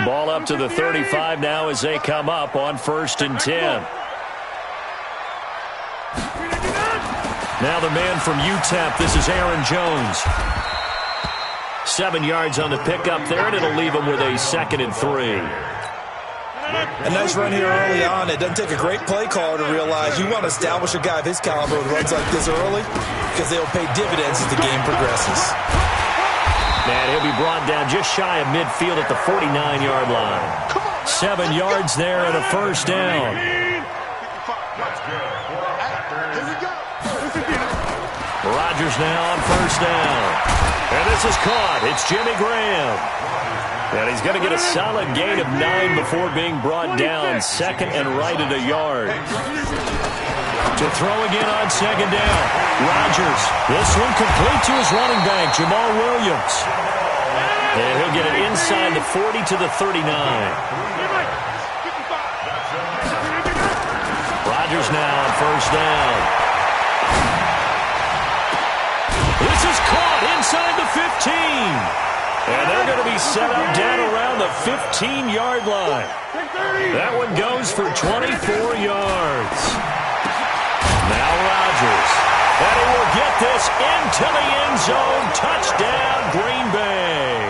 Ball up to the 35 now as they come up on 1st and 10. Now the man from UTEP, this is Aaron Jones. 7 yards on the pickup there, and it'll leave him with a 2nd and 3. A nice run here early on. It doesn't take a great play caller to realize you want to establish a guy of his caliber who runs like this early because they'll pay dividends as the game progresses. And he'll be brought down just shy of midfield at the 49-yard line. 7 yards there and a 1st down. Rodgers now on 1st down. And this is caught. It's Jimmy Graham. And he's going to get a solid gain of 9 before being brought down. 2nd and right at a yard. To throw again on 2nd down. Rodgers. This one complete to his running back, Jamal Williams. And he'll get it inside the 40 to the 39. Rodgers now on 1st down. This is caught inside the 15. And they're going to be set up down around the 15-yard line. That one goes for 24 yards. Now Rodgers. And he will get this into the end zone. Touchdown, Green Bay.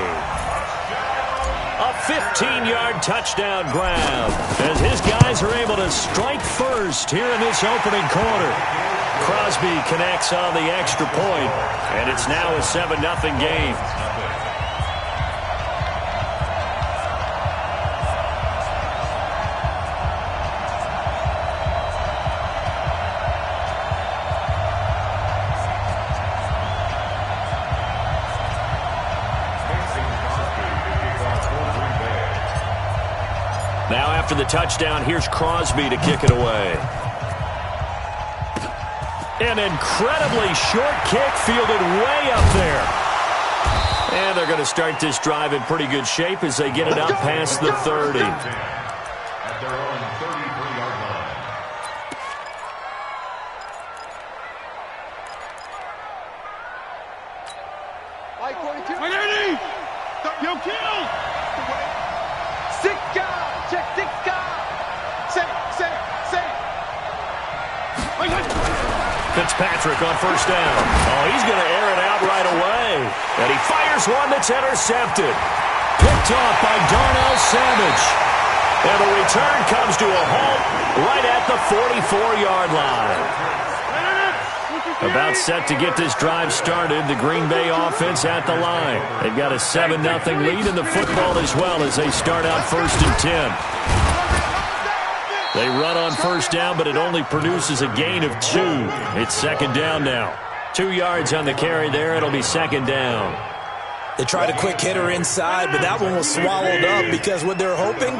A 15-yard touchdown grab as his guys are able to strike first here in this opening quarter. Crosby connects on the extra point, and it's now a 7-0 game. Now after the touchdown, here's Crosby to kick it away. An incredibly short kick fielded way up there. And they're going to start this drive in pretty good shape as they get it out past the 30. At their own 33-yard line. Yo, kill! Sika! Check Sika! Say! Fitzpatrick on 1st down. Oh, he's going to air it out right away. And he fires one that's intercepted. Picked off by Darnell Savage. And the return comes to a halt right at the 44-yard line. About set to get this drive started. The Green Bay offense at the line. They've got a 7-0 lead in the football as well as they start out 1st and 10. They run on 1st down, but it only produces a gain of 2. It's 2nd down now. 2 yards on the carry there. It'll be 2nd down. They tried a quick hitter inside, but that one was swallowed up because what they're hoping,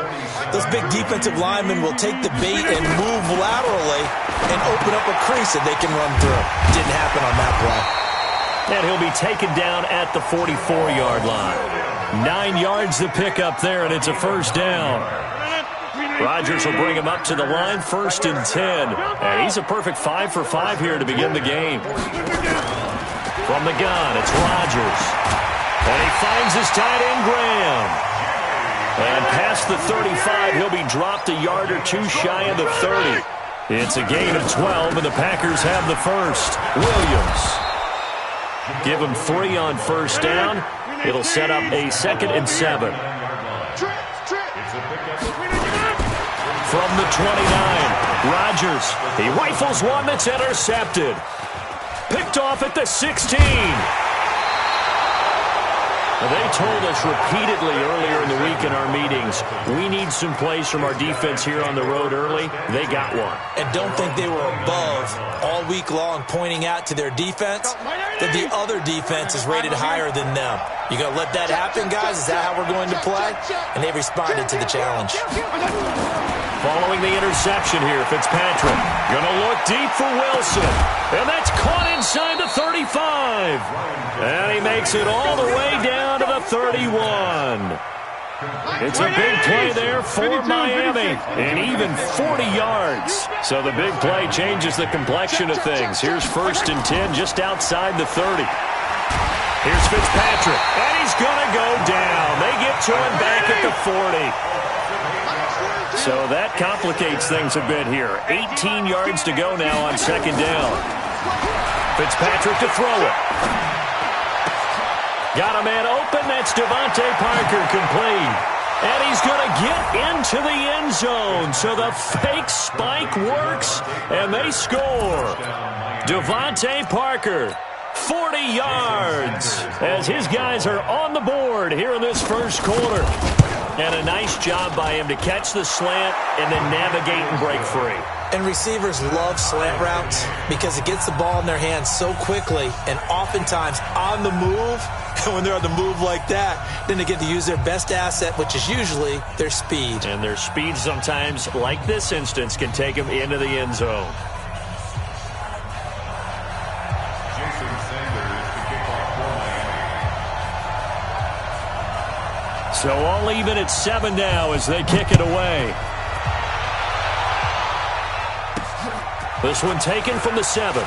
those big defensive linemen will take the bait and move laterally and open up a crease that they can run through. Didn't happen on that play. And he'll be taken down at the 44-yard line. 9 yards to pick up there, and it's a 1st down. Rodgers will bring him up to the line, 1st and 10. And he's a perfect 5 for 5 here to begin the game. From the gun, it's Rodgers. And he finds his tight end, Graham. And past the 35, he'll be dropped a yard or 2 shy of the 30. It's a gain of 12, and the Packers have the first. Williams. Give him 3 on 1st down. It'll set up a 2nd and 7. From the 29, Rodgers. He rifles one that's intercepted. Picked off at the 16. They told us repeatedly earlier in the week in our meetings, we need some plays from our defense here on the road early. They got one. And don't think they were above all week long pointing out to their defense that the other defense is rated higher than them. You going to let that happen, guys? Is that how we're going to play? And they responded to the challenge. Following the interception here, Fitzpatrick. Going to look deep for Wilson. And that's caught inside the 35. And he makes it all the way down to the 31. It's a big play there for Miami. And even 40 yards. So the big play changes the complexion of things. Here's 1st and 10 just outside the 30. Here's Fitzpatrick. And he's going to go down. They get to him back at the 40. So that complicates things a bit here. 18 yards to go now on second down. Fitzpatrick to throw it. Got a man open. That's Devontae Parker, complete. And he's going to get into the end zone. So the fake spike works, and they score. Devontae Parker, 40 yards, as his guys are on the board here in this first quarter. And a nice job by him to catch the slant and then navigate and break free. And receivers love slant routes because it gets the ball in their hands so quickly and oftentimes on the move. And when they're on the move like that, then they get to use their best asset, which is usually their speed. And their speed sometimes, like this instance, can take them into the end zone. So all even at 7 now as they kick it away. This one taken from the 7.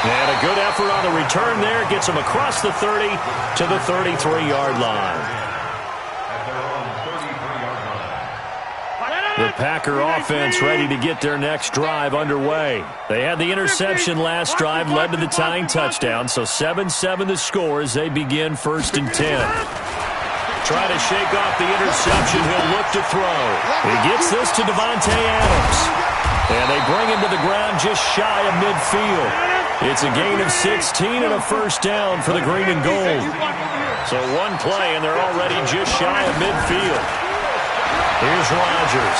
And a good effort on the return there. Gets them across the 30 to the 33-yard line. The Packer offense ready to get their next drive underway. They had the interception last drive, led to the tying touchdown, so 7-7 the score as they begin 1st and 10. Try to shake off the interception. He'll look to throw. He gets this to Devontae Adams. And they bring him to the ground just shy of midfield. It's a gain of 16 and a first down for the green and gold. So one play, and they're already just shy of midfield. Here's Rodgers.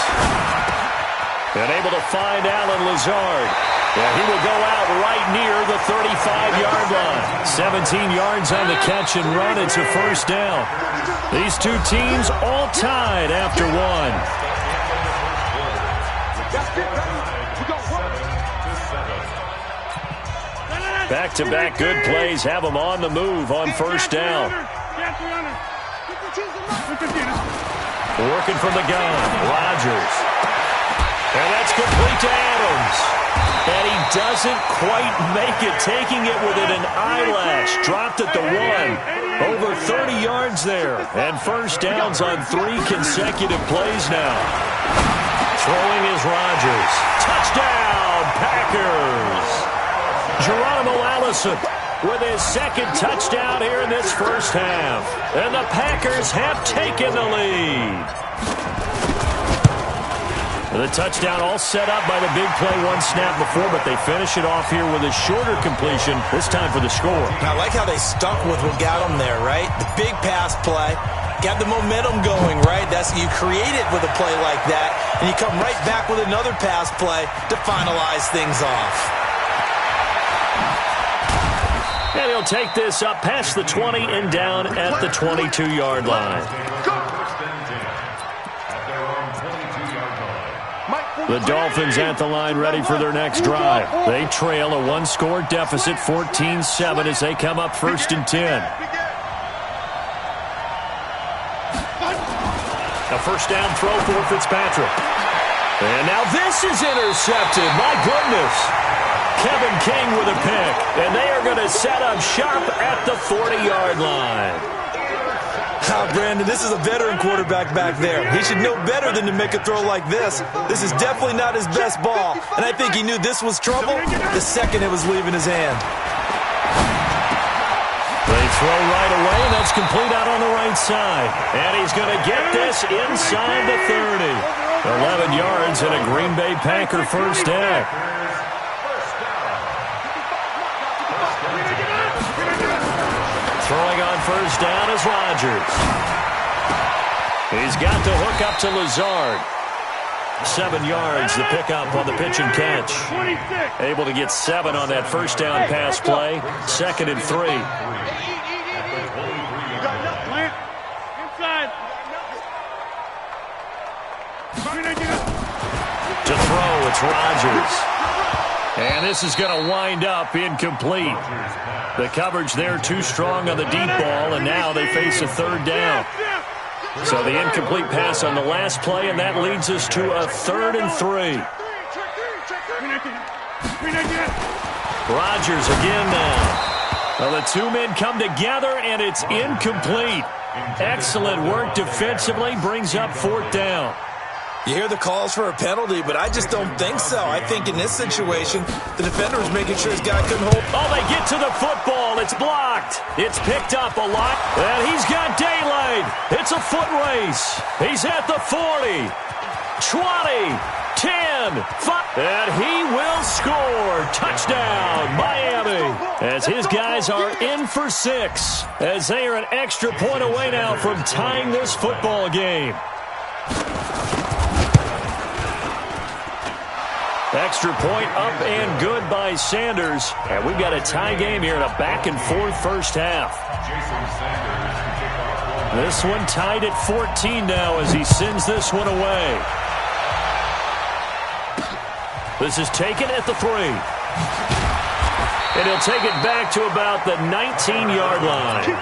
And able to find Allen Lazard. Yeah, he will go out right near the 35-yard line. 17 yards on the catch and run. It's a first down. These two teams all tied after one. Back-to-back good plays have them on the move on first down. Working from the gun, Rodgers. And that's complete to Adams. And he doesn't quite make it, taking it within an eyelash. Dropped at the 1. Over 30 yards there. And first downs on 3 consecutive plays now. Throwing is Rodgers. Touchdown, Packers. Geronimo Allison with his second touchdown here in this first half. And the Packers have taken the lead. The touchdown all set up by the big play one snap before, but they finish it off here with a shorter completion, this time for the score. I like how they stuck with what got them there, right? The big pass play. Got the momentum going, right? That's you create it with a play like that, and you come right back with another pass play to finalize things off. And he'll take this up past the 20 and down at the 22-yard line. The Dolphins at the line ready for their next drive. They trail a one-score deficit, 14-7, as they come up 1st and 10. A first down throw for Fitzpatrick. And now this is intercepted. My goodness. Kevin King with a pick. And they are going to set up shop at the 40-yard line. Brandon, this is a veteran quarterback back there. He should know better than to make a throw like this. This is definitely not his best ball. And I think he knew this was trouble the second it was leaving his hand. They throw right away, and that's complete out on the right side. And he's going to get this inside the 30. 11 yards and a Green Bay Packer first down. Throwing on first down is Rodgers. He's got the hook up to Lazard. 7 yards, the pickup on the pitch and catch. Able to get 7 on that first down pass play. 2nd and 3. To throw, it's Rodgers. And this is going to wind up incomplete. The coverage there too strong on the deep ball, and now they face a 3rd down. So the incomplete pass on the last play, and that leads us to a 3rd and 3. Rodgers again now. Well, the two men come together, and it's incomplete. Excellent work defensively, brings up 4th down. You hear the calls for a penalty, but I just don't think so. I think in this situation, the defender was making sure his guy couldn't hold. Oh, they get to the football. It's blocked. It's picked up a lot, and he's got daylight. It's a foot race. He's at the 40, 20, 10, 5, and he will score. Touchdown, Miami, as his guys are in for 6, as they are an extra point away now from tying this football game. Extra point up and good by Sanders. And we've got a tie game here in a back-and-forth first half. This one tied at 14 now as he sends this one away. This is taken at the 3. And he'll take it back to about the 19-yard line.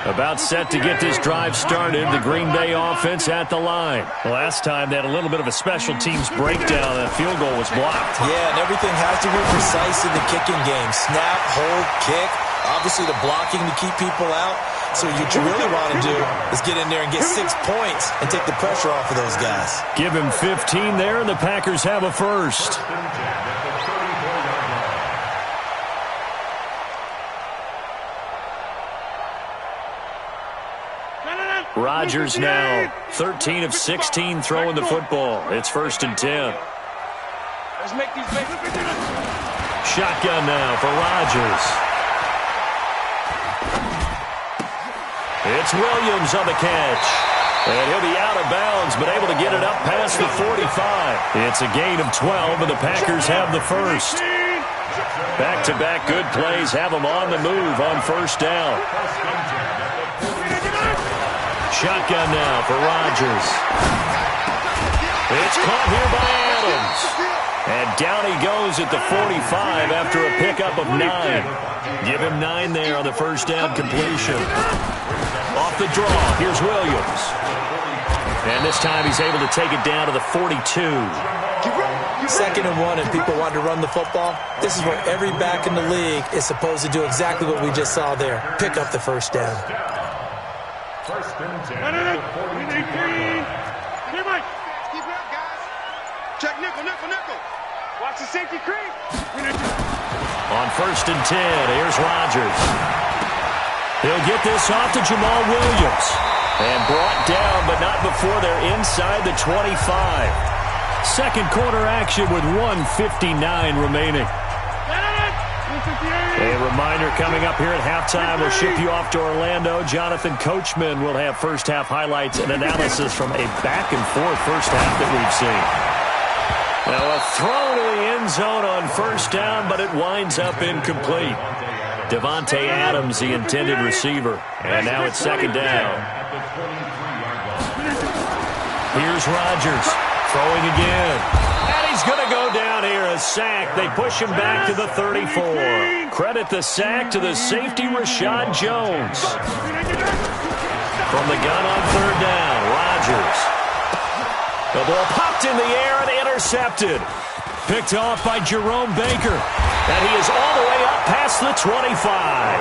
About set to get this drive started, the Green Bay offense at the line. Last time they had a little bit of a special teams breakdown. That field goal was blocked. Yeah, and everything has to be precise in the kicking game. Snap, hold, kick. Obviously the blocking to keep people out. So what you really want to do is get in there and get 6 points and take the pressure off of those guys. Give him 15 there, and the Packers have a first. Rodgers now 13 of 16 throwing the football. It's 1st and 10. Let's make these Shotgun now for Rodgers. It's Williams on the catch. And he'll be out of bounds, but able to get it up past the 45. It's a gain of 12, and the Packers have the first. Back-to-back good plays have them on the move on 1st down. Shotgun now for Rodgers. It's caught here by Adams. And down he goes at the 45 after a pickup of 9. Give him 9 there on the 1st down completion. Off the draw, here's Williams. And this time he's able to take it down to the 42. 2nd and 1 and people want to run the football. This is where every back in the league is supposed to do exactly what we just saw there. Pick up the 1st down. First and 10. Keep it up, guys. Check nickel. Watch the safety creep. On 1st and 10, here's Rodgers. He'll get this off to Jamal Williams. And brought down, but not before they're inside the 25. Second quarter action with 1:59 remaining. A reminder coming up here at halftime. We'll ship you off to Orlando. Jonathan Coachman will have first half highlights and analysis from a back-and-forth first half that we've seen. Now a throw to the end zone on 1st down, but it winds up incomplete. Devontae Adams, the intended receiver. And now it's 2nd down. Here's Rodgers throwing again. And he's going to go down here, a sack. They push him back to the 34. Credit the sack to the safety, Rashad Jones. From the gun on 3rd down, Rodgers. The ball popped in the air and intercepted. Picked off by Jerome Baker. And he is all the way up past the 25.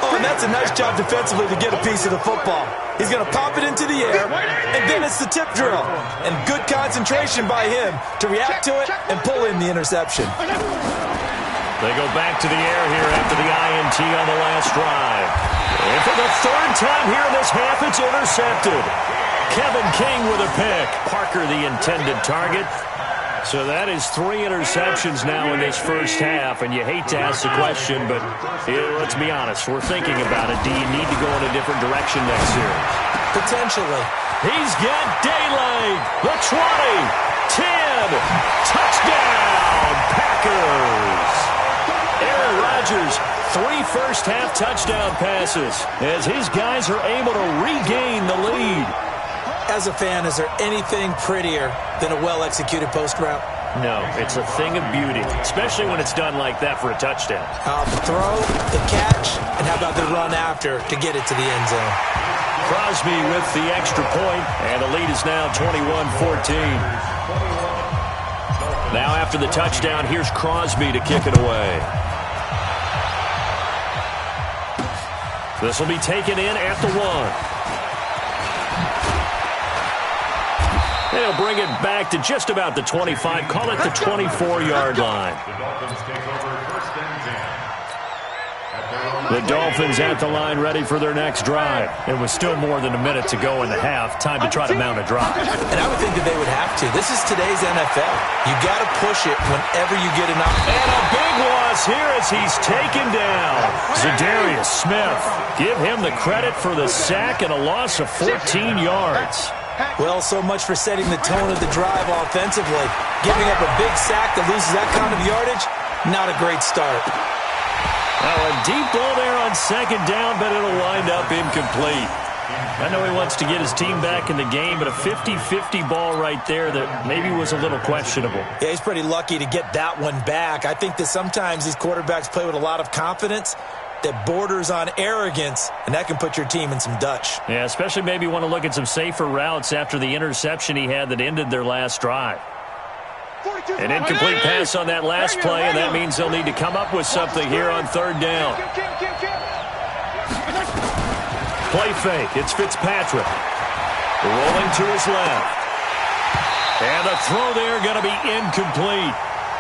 Oh, and that's a nice job defensively to get a piece of the football. He's going to pop it into the air, and then it's the tip drill. And good concentration by him to react to it and pull in the interception. They go back to the air here after the INT on the last drive. And for the 3rd time here in this half, it's intercepted. Kevin King with a pick. Parker the intended target. So that is 3 interceptions now in this first half, and you hate to ask the question, but let's be honest, we're thinking about it. Do you need to go in a different direction next series? Potentially. He's got daylight. The 20, 10, touchdown, Packers. Aaron Rodgers, 3 first-half touchdown passes as his guys are able to regain the lead. As a fan, is there anything prettier than a well-executed post route? No, it's a thing of beauty, especially when it's done like that for a touchdown. The throw, the catch, and how about the run after to get it to the end zone? Crosby with the extra point, and the lead is now 21-14. Now after the touchdown, here's Crosby to kick it away. This will be taken in at the 1. They'll bring it back to just about the 25. Call it the 24-yard line. The Dolphins at the line, ready for their next drive. It was still more than a minute to go in the half. Time to try to mount a drive. And I would think that they would have to. This is today's NFL. You got to push it whenever you get an opportunity. And a big loss here as he's taken down. Za'Darius Smith. Give him the credit for the sack and a loss of 14 yards. Well, so much for setting the tone of the drive offensively. Giving up a big sack that loses that kind of yardage, not a great start. Now a deep ball there on second down, but it'll wind up incomplete. I know he wants to get his team back in the game, but a 50-50 ball right there that maybe was a little questionable. Yeah, he's pretty lucky to get that one back. I think that sometimes these quarterbacks play with a lot of confidence that borders on arrogance, and that can put your team in some Dutch. Yeah, especially maybe want to look at some safer routes after the interception he had that ended their last drive. An incomplete pass on that last play, and that means they'll need to come up with something here on third down. Play fake. It's Fitzpatrick. Rolling to his left. And the throw there going to be incomplete.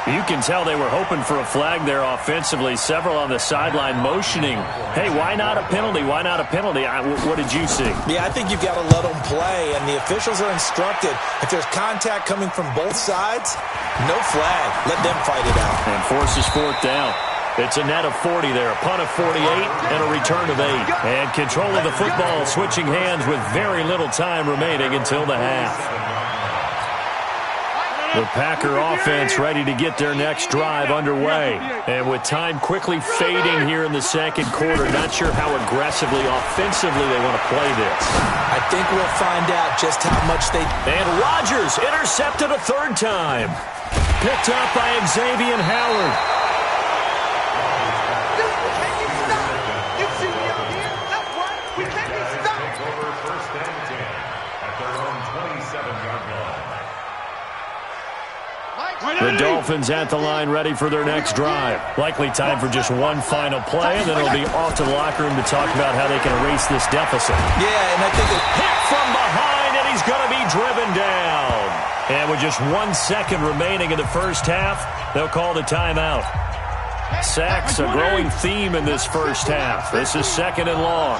You can tell they were hoping for a flag there offensively. Several on the sideline motioning, hey, why not a penalty? Why not a penalty? What did you see? Yeah, I think you've got to let them play, and the officials are instructed. If there's contact coming from both sides, no flag. Let them fight it out. And forces fourth down. It's a net of 40 there, a punt of 48, and a return of 8. And control of the football switching hands with very little time remaining until the half. The Packer offense ready to get their next drive underway. And with time quickly fading here in the second quarter, not sure how aggressively, offensively they want to play this. I think we'll find out just how much they... And Rodgers intercepted a third time. Picked up by Xavier Howard. The Dolphins at the line ready for their next drive. Likely time for just one final play, and then it'll be off to the locker room to talk about how they can erase this deficit. Yeah, and I think it's hit from behind, and he's going to be driven down. And with just 1 second remaining in the first half, they'll call the timeout. Sacks, a growing theme in this first half. This is second and long.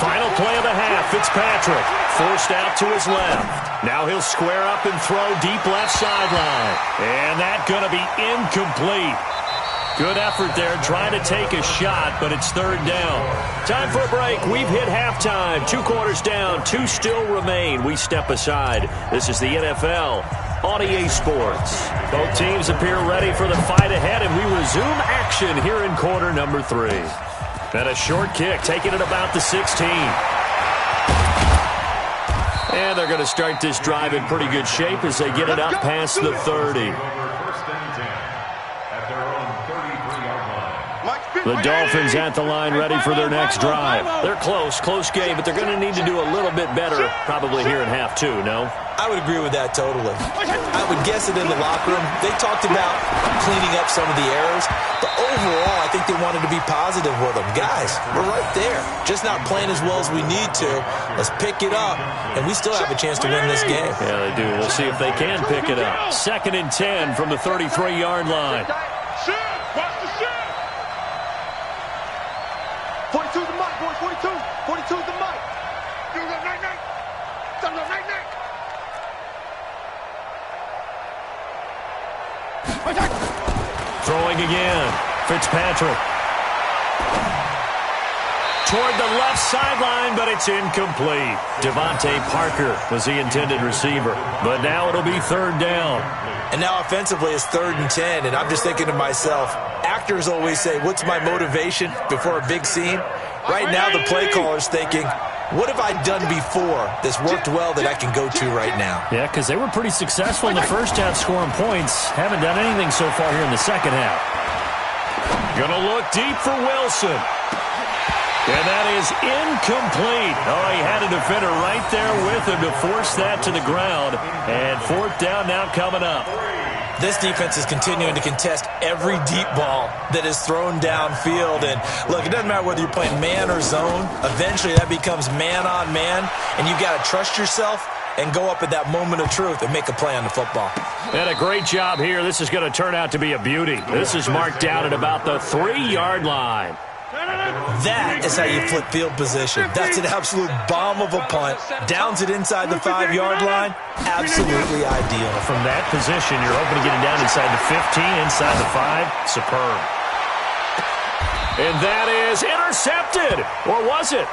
Final play of the half, Fitzpatrick. Forced out to his left. Now he'll square up and throw deep left sideline. And that's going to be incomplete. Good effort there, trying to take a shot, but it's third down. Time for a break. We've hit halftime. 2 quarters down, 2 still remain. We step aside. This is the NFL on EA Sports. Both teams appear ready for the fight ahead, and we resume action here in quarter number 3. And a short kick, taking it about the 16. And they're going to start this drive in pretty good shape as they get it up past the 30. The Dolphins at the line ready for their next drive. They're close game, but they're going to need to do a little bit better probably here in half 2, no? I would agree with that totally. I would guess it in the locker room. They talked about cleaning up some of the errors, but overall, I think they wanted to be positive with them. Guys, we're right there. Just not playing as well as we need to. Let's pick it up, and we still have a chance to win this game. Yeah, they do. We'll see if they can pick it up. 2nd and 10 from the 33-yard line. 42's the mic, boys. 42's the mic. Do the night-night. Do the night-night. Throwing again. Fitzpatrick. Toward the left sideline, but it's incomplete. Devontae Parker was the intended receiver. But now it'll be third down. And now offensively it's 3rd and 10, and I'm just thinking to myself, actors always say, what's my motivation before a big scene? Right now the play caller's thinking, what have I done before that's worked well that I can go to right now? Yeah, because they were pretty successful in the first half scoring points. Haven't done anything so far here in the second half. Gonna look deep for Wilson. And that is incomplete. Oh, he had a defender right there with him to force that to the ground. And fourth down now coming up. This defense is continuing to contest every deep ball that is thrown downfield. And, look, it doesn't matter whether you're playing man or zone. Eventually, that becomes man on man. And you've got to trust yourself and go up at that moment of truth and make a play on the football. And a great job here. This is going to turn out to be a beauty. This is marked down at about the 3-yard line. That is how you flip field position. That's an absolute bomb of a punt. Downs it inside the 5-yard line. Absolutely ideal. From that position, you're hoping to get it down inside the 15, inside the 5. Superb. And that is intercepted. Or was it?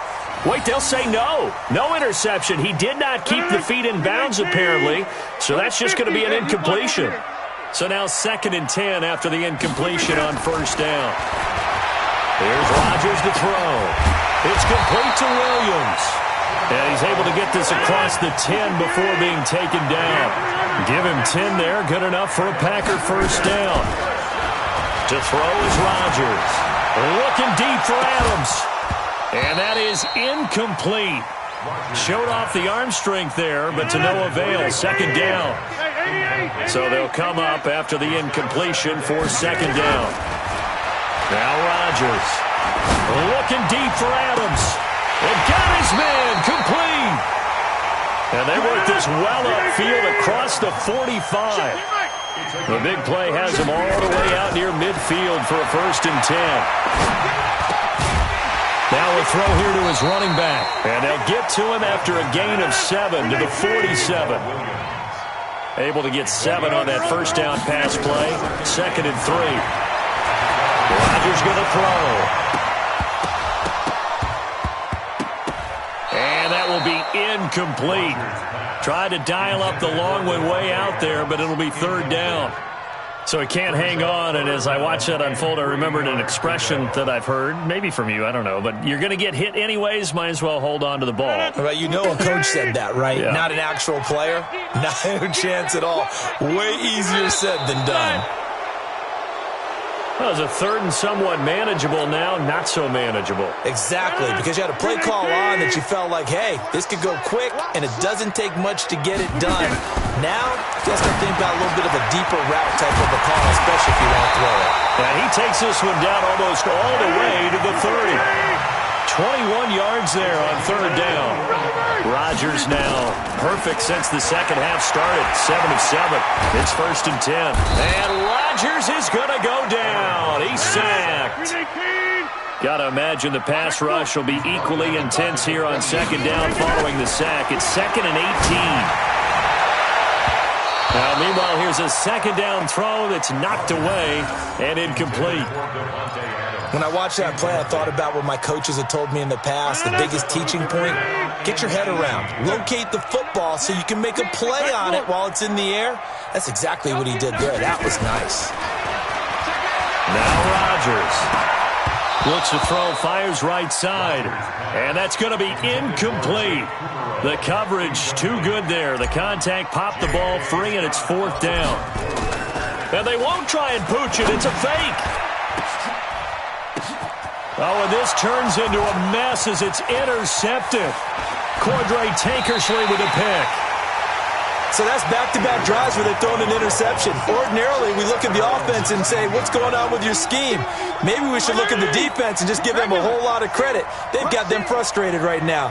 Wait, they'll say no. No interception. He did not keep the feet in bounds, apparently. So that's just going to be an incompletion. So now 2nd and 10 after the incompletion on first down. Here's Rodgers to throw. It's complete to Williams. And he's able to get this across the 10 before being taken down. Give him 10 there. Good enough for a Packer first down. To throw is Rodgers. Looking deep for Adams. And that is incomplete. Showed off the arm strength there, but to no avail. 2nd down. So they'll come up after the incompletion for 2nd down. Now Rodgers. Looking deep for Adams. And got his man complete. And they work this well upfield across the 45. The big play has him all the way out near midfield for a 1st and 10. Now a throw here to his running back. And they'll get to him after a gain of 7 to the 47. Able to get 7 on that first down pass play. 2nd and 3. Rodgers going to throw. And that will be incomplete. Tried to dial up the long one way out there, but it'll be 3rd down. So he can't hang on, and as I watch that unfold, I remembered an expression that I've heard, maybe from you, I don't know, but you're going to get hit anyways, might as well hold on to the ball. Well, you know a coach said that, right? Yeah. Not an actual player. No chance at all. Way easier said than done. Well, it's a 3rd and somewhat manageable now, not so manageable. Exactly, because you had a play call on that you felt like, hey, this could go quick, and it doesn't take much to get it done. Now, you have to think about a little bit of a deeper route type of a call, especially if you want to throw it. And he takes this one down almost all the way to the 30. 21 yards there on 3rd down. Rodgers now perfect since the second half started. 7 of 7. It's 1st and 10. And Rodgers is going to go down. He's sacked. Got to imagine the pass rush will be equally intense here on 2nd down following the sack. It's 2nd and 18. Now, meanwhile, here's a 2nd down throw that's knocked away and incomplete. When I watched that play, I thought about what my coaches had told me in the past. The biggest teaching point, get your head around. Locate the football so you can make a play on it while it's in the air. That's exactly what he did there. That was nice. Now Rodgers looks to throw, fires right side. And that's going to be incomplete. The coverage too good there. The contact popped the ball free, and it's 4th down. And they won't try and pooch it. It's a fake. Oh, and this turns into a mess as it's intercepted. Cordray Tankersley with a pick. So that's back-to-back drives where they've thrown an interception. Ordinarily, we look at the offense and say, what's going on with your scheme? Maybe we should look at the defense and just give them a whole lot of credit. They've got them frustrated right now.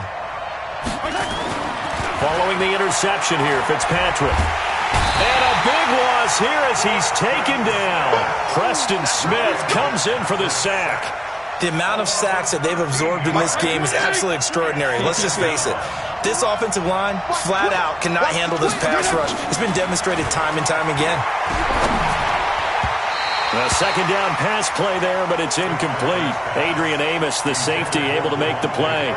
Following the interception here, Fitzpatrick. And a big loss here as he's taken down. Preston Smith comes in for the sack. The amount of sacks that they've absorbed in this game is absolutely extraordinary. Let's just face it. This offensive line, flat out, cannot handle this pass rush. It's been demonstrated time and time again. A 2nd down pass play there, but it's incomplete. Adrian Amos, the safety, able to make the play.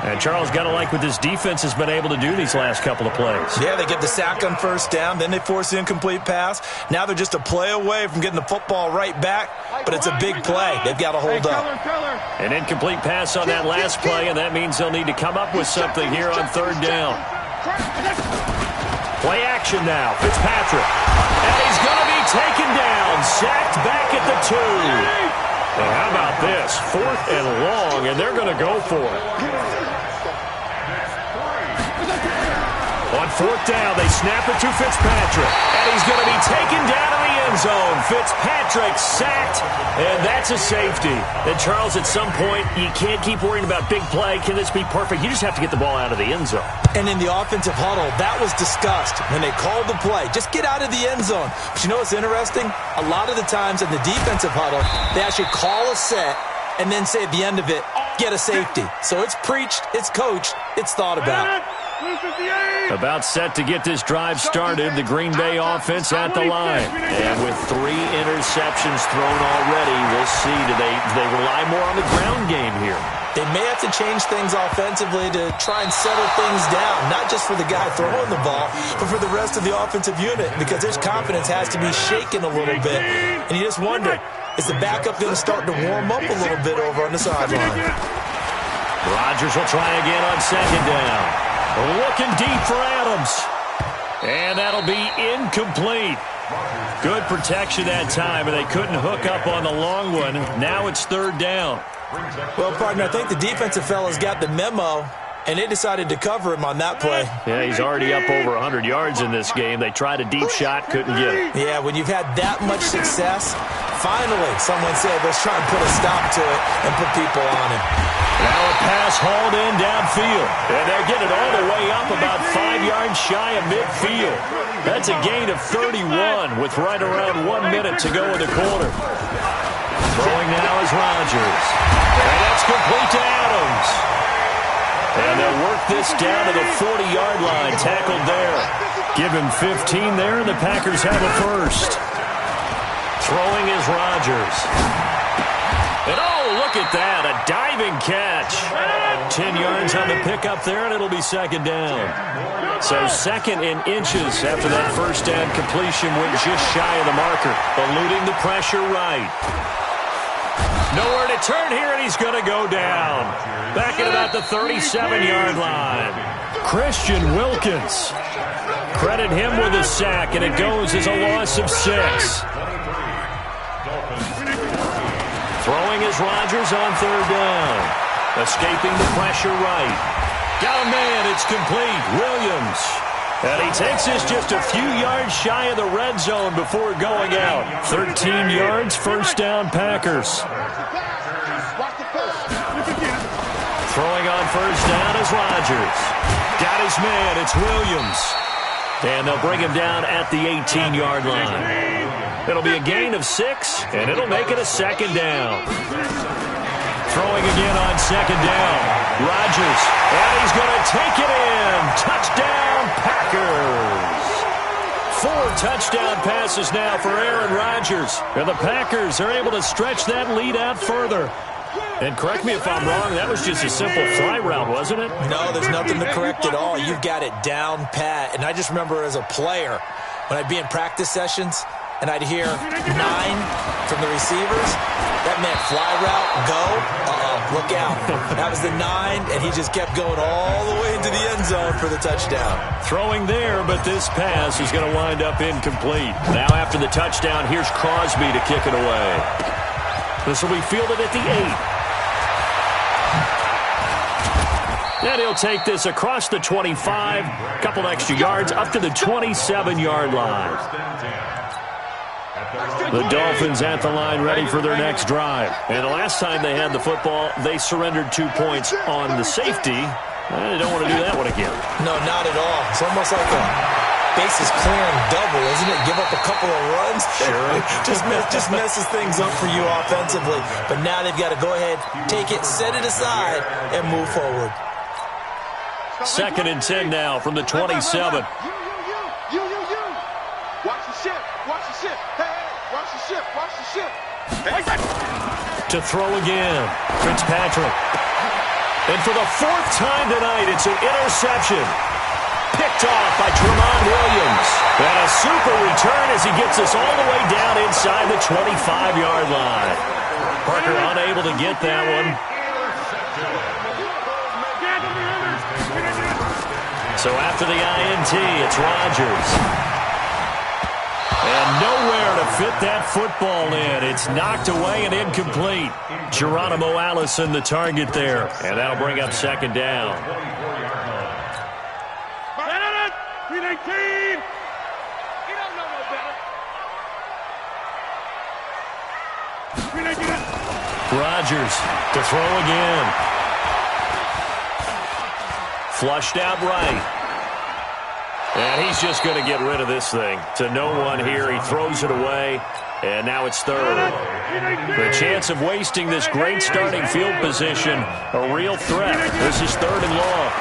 And Charles, got to like what this defense has been able to do these last couple of plays. Yeah, they get the sack on 1st down, then they force the incomplete pass. Now they're just a play away from getting the football right back, but it's a big play. They've got to hold up. An incomplete pass on that last play, and that means they'll need to come up with something here on 3rd down. Play action now, Fitzpatrick. And he's going to be taken down, sacked back at the 2. And how about this? 4th and long, and they're going to go for it. On 4th down, they snap it to Fitzpatrick. And he's going to be taken down in the end zone. Fitzpatrick sacked, and that's a safety. And, Charles, at some point, you can't keep worrying about big play. Can this be perfect? You just have to get the ball out of the end zone. And in the offensive huddle, that was discussed when they called the play. Just get out of the end zone. But you know what's interesting? A lot of the times in the defensive huddle, they actually call a set and then say at the end of it, get a safety. So it's preached, it's coached, it's thought about. About set to get this drive started, the Green Bay offense at the line. And with 3 interceptions thrown already, we'll see. Do they rely more on the ground game here? They may have to change things offensively to try and settle things down, not just for the guy throwing the ball, but for the rest of the offensive unit, because his confidence has to be shaken a little bit. And you just wonder, is the backup going to start to warm up a little bit over on the sideline? Rodgers will try again on 2nd down. Looking deep for Adams. And that'll be incomplete. Good protection that time, and they couldn't hook up on the long one. Now it's 3rd down. Well, partner, I think the defensive fellas got the memo, and they decided to cover him on that play. Yeah, he's already up over 100 yards in this game. They tried a deep shot, couldn't get it. Yeah, when you've had that much success, finally someone said, let's try and put a stop to it and put people on him. Now a pass hauled in downfield. And they're getting all the way up about 5 yards shy of midfield. That's a gain of 31 with right around 1 minute to go in the quarter. Throwing now is Rodgers. And that's complete to Adams. And they'll work this down to the 40-yard line. Tackled there. Give him 15 there, and the Packers have a first. Throwing is Rodgers. And oh, look at that, a diving catch. 10 yards on the pickup there, and it'll be 2nd down. So 2nd in inches after that first down completion went just shy of the marker, eluding the pressure right. Nowhere to turn here, and he's going to go down. Back at about the 37-yard line. Christian Wilkins. Credit him with a sack, and it goes as a loss of 6. Throwing is Rodgers on 3rd down. Escaping the pressure right. Got a man, it's complete. Williams. And he takes this just a few yards shy of the red zone before going out. 13 yards, 1st down Packers. Throwing on 1st down is Rodgers. Got his man, it's Williams. And they'll bring him down at the 18-yard line. It'll be a gain of 6, and it'll make it a 2nd down. Throwing again on 2nd down. Rodgers, and he's going to take it in. Touchdown, Packers. 4 touchdown passes now for Aaron Rodgers. And the Packers are able to stretch that lead out further. And correct me if I'm wrong, that was just a simple fly route, wasn't it? No, there's nothing to correct at all. You've got it down pat. And I just remember as a player, when I'd be in practice sessions, and I'd hear 9 from the receivers, that meant fly route, go, look out. That was the 9, and he just kept going all the way into the end zone for the touchdown. Throwing there, but this pass is going to wind up incomplete. Now after the touchdown, here's Crosby to kick it away. This will be fielded at the 8. And he'll take this across the 25, couple extra yards, up to the 27-yard line. The Dolphins at the line ready for their next drive. And the last time they had the football, they surrendered 2 points on the safety. They don't want to do that one again. No, not at all. It's almost like a bases clearing double, isn't it? Give up a couple of runs. Sure. just messes things up for you offensively. But now they've got to go ahead, take it, set it aside, and move forward. 2nd and 10 now from the 27. You. Watch the ship. Watch the ship. Hey, watch the ship. Watch the ship. To throw again, Fitzpatrick. And for the 4th time tonight, it's an interception. Picked off by Tramon Williams. And a super return as he gets us all the way down inside the 25-yard line. Parker unable to get that one. So after the INT, it's Rodgers. And nowhere to fit that football in. It's knocked away and incomplete. Geronimo Allison, the target there. And that'll bring up second down. 319. Rodgers to throw again. Flushed out right. And he's just going to get rid of this thing. To no one here. He throws it away. And now it's third. The chance of wasting this great starting field position, a real threat. This is third and long.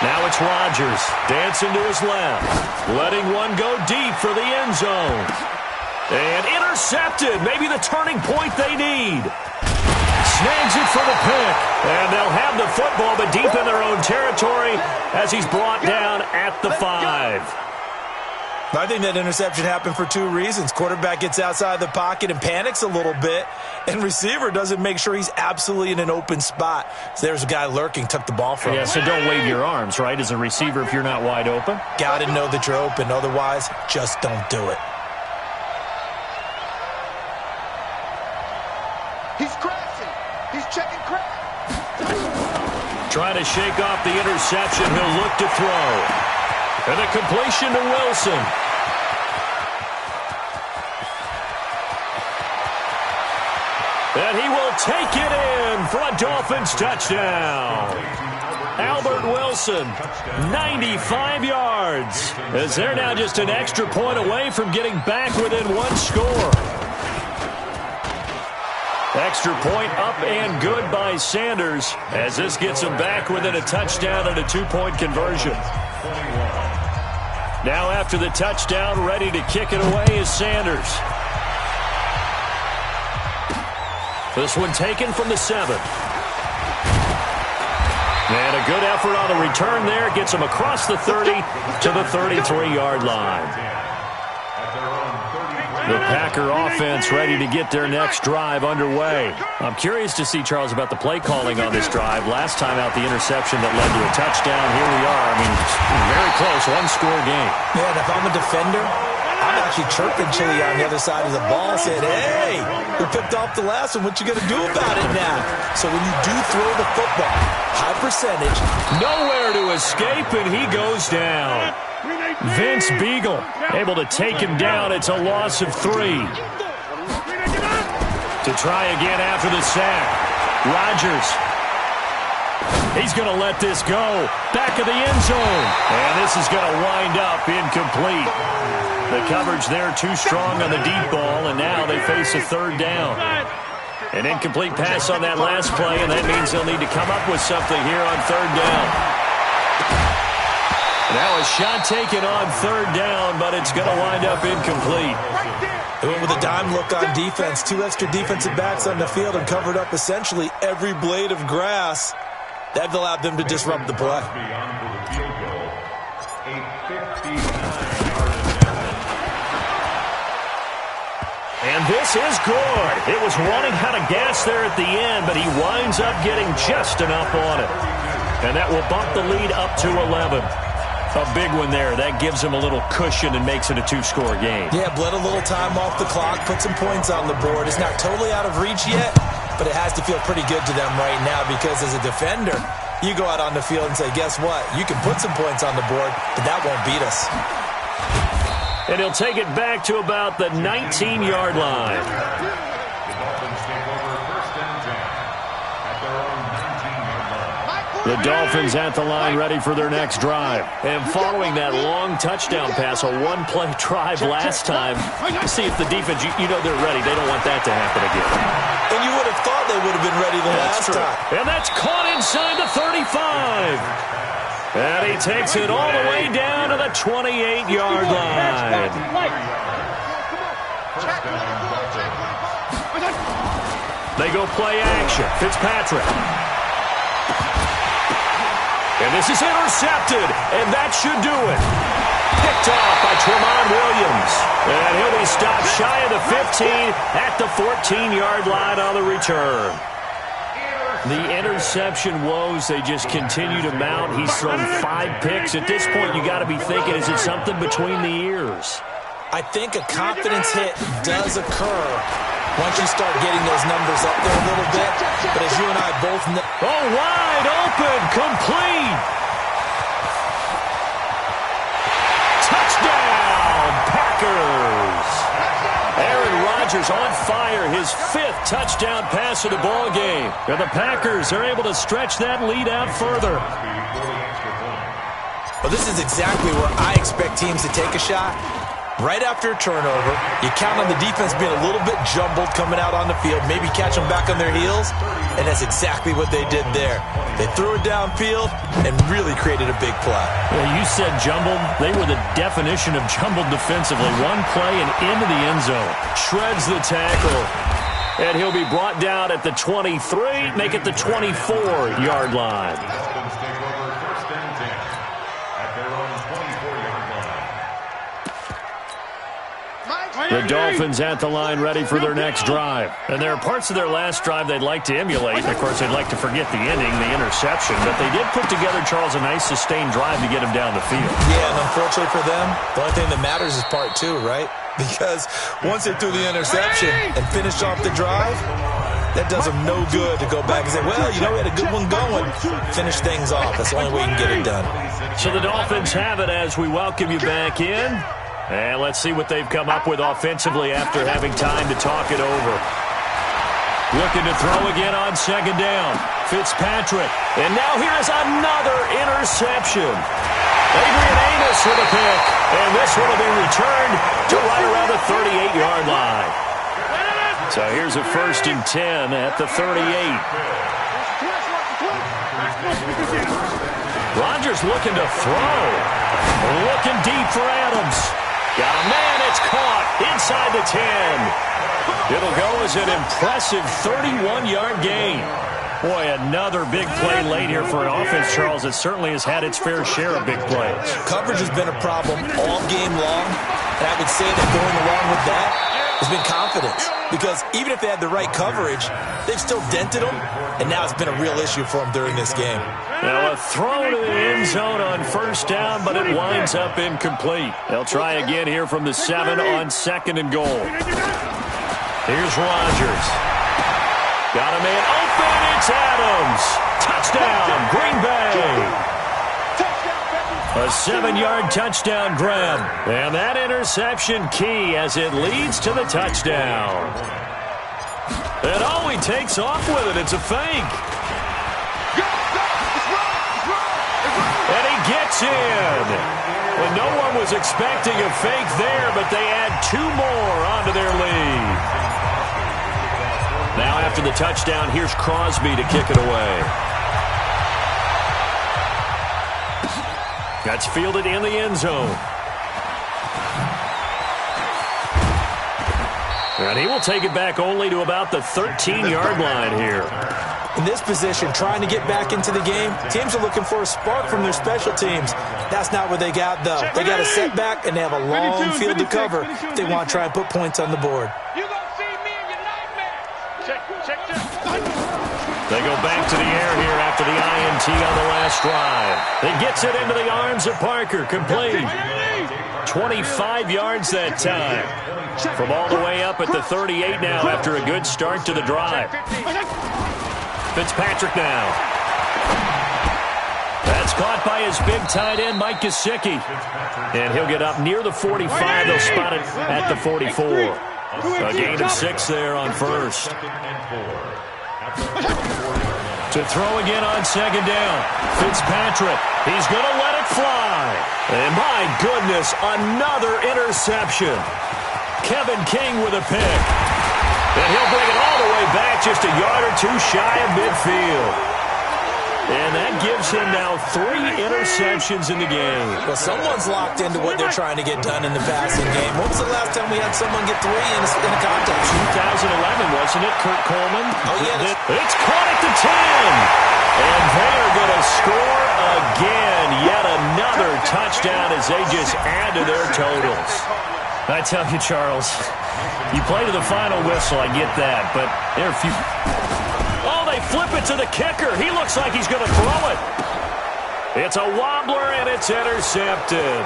Now it's Rodgers dancing to his left. Letting one go deep for the end zone. And intercepted. Maybe the turning point they need. Snags it for the pick. And they'll have the football, but deep in their own territory as he's brought down at the 5. I think that interception happened for two reasons. Quarterback gets outside the pocket and panics a little bit, and receiver doesn't make sure he's absolutely in an open spot. So there's a guy lurking, took the ball from him. Yeah, so don't wave your arms, right, as a receiver if you're not wide open? Got to know that you're open. Otherwise, just don't do it. He's crashing. He's checking crash. Trying to shake off the interception. He'll look to throw. And a completion to Wilson. And he will take it in for a Dolphins touchdown. Albert Wilson, 95 yards. As they're now just an extra point away from getting back within one score. Extra point up and good by Sanders as this gets him back within a touchdown and a 2-point conversion. Now after the touchdown, ready to kick it away is Sanders. This one taken from the 7. And a good effort on the return there. Gets him across the 30 to the 33-yard line. The Packer offense ready to get their next drive underway. I'm curious to see, Charles, about the play calling on this drive. Last time out, the interception that led to a touchdown. Here we are. I mean, very close, one-score game. Man, if I'm a defender, I'm actually chirping Chili on the other side of the ball, saying, hey, we picked off the last one. What you going to do about it now? So when you do throw the football, high percentage. Nowhere to escape, and he goes down. Vince Beagle able to take him down. It's a loss of 3. To try again after the sack. Rodgers. He's going to let this go. Back of the end zone. And this is going to wind up incomplete. The coverage there too strong on the deep ball, and now they face a third down. An incomplete pass on that last play, and that means they'll need to come up with something here on third down. Now a shot taken on third down, but it's going to wind up incomplete. They went with a dime look on defense. 2 extra defensive backs on the field and covered up essentially every blade of grass. That allowed them to disrupt the play. And this is good. It was running out of gas there at the end, but he winds up getting just enough on it. And that will bump the lead up to 11. A big one there. That gives him a little cushion and makes it a 2-score game. Yeah, bled a little time off the clock, put some points on the board. It's not totally out of reach yet, but it has to feel pretty good to them right now because as a defender, you go out on the field and say, guess what? You can put some points on the board, but that won't beat us. And he'll take it back to about the 19-yard line. The Dolphins at the line ready for their next drive. And following that long touchdown pass, a one-play drive last time, see if the defense, you know they're ready. They don't want that to happen again. And you would have thought they would have been ready the last time. And that's caught inside the 35. And he takes it all the way down to the 28-yard line. They go play action. Fitzpatrick. And this is intercepted, and that should do it. Picked off by Tramon Williams. And he'll be stopped shy of the 15 at the 14-yard line on the return. The interception woes, they just continue to mount. He's thrown 5 picks. At this point, you got to be thinking, is it something between the ears? I think a confidence hit does occur once you start getting those numbers up there a little bit. But as you and I both know... Oh, wide open, complete. Touchdown, Packers. Aaron Rodgers on fire, his 5th touchdown pass of the ball game. And the Packers are able to stretch that lead out further. Well, this is exactly where I expect teams to take a shot. Right after a turnover, you count on the defense being a little bit jumbled coming out on the field, maybe catch them back on their heels, and that's exactly what they did there. They threw it downfield and really created a big play. Well, you said jumbled. They were the definition of jumbled defensively. One play and into the end zone. Shreds the tackle. And he'll be brought down at the 23, make it the 24-yard line. The Dolphins at the line ready for their next drive. And there are parts of their last drive they'd like to emulate. Of course, they'd like to forget the ending, the interception. But they did put together, Charles, a nice sustained drive to get him down the field. Yeah, and unfortunately for them, the only thing that matters is part 2, right? Because once they threw the interception and finished off the drive, that does them no good to go back and say, well, you know, we had a good one going. Finish things off. That's the only way you can get it done. So the Dolphins have it as we welcome you back in. And let's see what they've come up with offensively after having time to talk it over. Looking to throw again on 2nd down. Fitzpatrick. And now here's another interception. Adrian Amos with a pick. And this one will be returned to right around the 38-yard line. So here's a 1st and 10 at the 38. Rodgers looking to throw. Looking deep for Adams. Got a man, it's caught inside the 10. It'll go as an impressive 31-yard gain. Boy, another big play late here for an offense, Charles, that certainly has had its fair share of big plays. Coverage has been a problem all game long, and I would say that going along with that has been confidence. Because even if they had the right coverage, they've still dented them, and now it's been a real issue for them during this game. Now a throw to the end zone on 1st down, but it winds up incomplete. They'll try again here from the 7 on 2nd and goal. Here's Rodgers. Got a man open, it's Adams. Touchdown, Green Bay. A 7-yard touchdown grab. And that interception key as it leads to the touchdown. And oh, he takes off with it. It's a fake. And he gets in. Well, no one was expecting a fake there, but they add 2 more onto their lead. Now after the touchdown, here's Crosby to kick it away. That's fielded in the end zone. And he will take it back only to about the 13-yard line here. In this position, trying to get back into the game, teams are looking for a spark from their special teams. That's not what they got, though. They got a setback, and they have a long field to cover if they want to try and put points on the board. They go back to the air here after the INT on the last drive. It gets it into the arms of Parker. Complete. 25 yards that time. From all the way up at the 38 now after a good start to the drive. Fitzpatrick now. That's caught by his big tight end, Mike Gesicki. And he'll get up near the 45. They'll spot it at the 44. A gain of 6 there on 1st. To throw again on 2nd down. Fitzpatrick. He's going to let it fly. And my goodness, another interception. Kevin King with a pick. And he'll bring it all the way back just a yard or 2 shy of midfield. And that gives him now 3 interceptions in the game. Well, someone's locked into what they're trying to get done in the passing game. When was the last time we had someone get 3 in a contest? 2011, wasn't it, Kurt Coleman? Oh, yeah. It's caught at the 10. And they are going to score again. Yet another touchdown as they just add to their totals. I tell you, Charles, you play to the final whistle, I get that. But there are a few... Oh, they flip it to the kicker. He looks like he's going to throw it. It's a wobbler, and it's intercepted.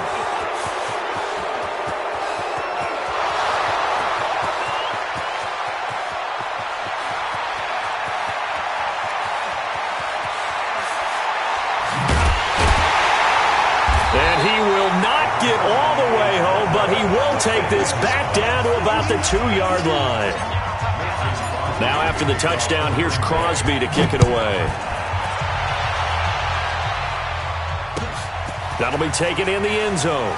but he will take this back down to about the 2-yard line. Now after the touchdown, here's Crosby to kick it away. That'll be taken in the end zone.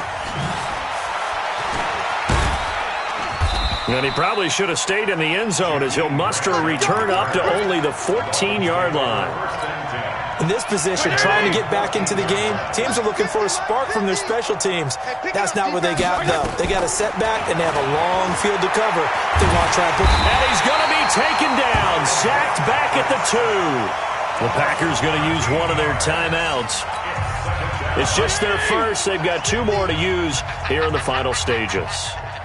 And he probably should have stayed in the end zone as he'll muster a return up to only the 14-yard line. In this position, trying to get back into the game, teams are looking for a spark from their special teams. That's not what they got, though. They got a setback, and they have a long field to cover. They want to try and put... And he's going to be taken down, sacked back at the 2. The Packers going to use one of their timeouts. It's just their first. They've got 2 more to use here in the final stages.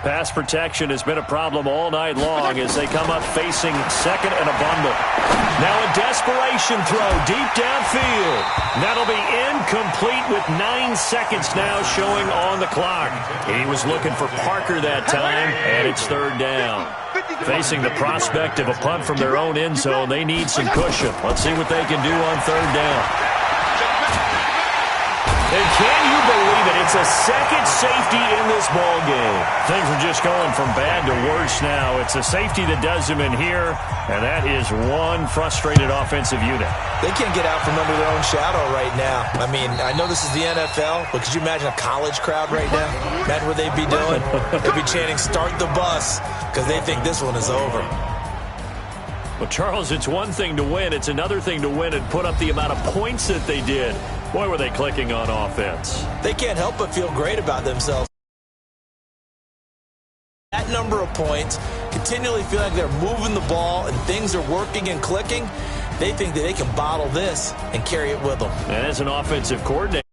Pass protection has been a problem all night long as they come up facing second and a bundle. Now a desperation throw deep downfield. That'll be incomplete with 9 seconds now showing on the clock. He was looking for Parker that time, and it's 3rd down. Facing the prospect of a punt from their own end zone, they need some cushion. Let's see what they can do on 3rd down. And can you believe it? It's a second safety in this ball game. Things are just going from bad to worse now. It's a safety that does them in here, and that is one frustrated offensive unit. They can't get out from under their own shadow right now. I mean, I know this is the NFL, but could you imagine a college crowd right now? Imagine what they'd be doing. They'd be chanting, "Start the bus," because they think this one is over. Well, Charles, it's one thing to win. It's another thing to win and put up the amount of points that they did. Boy, were they clicking on offense. They can't help but feel great about themselves. That number of points, continually feel like they're moving the ball and things are working and clicking. They think that they can bottle this and carry it with them. And as an offensive coordinator,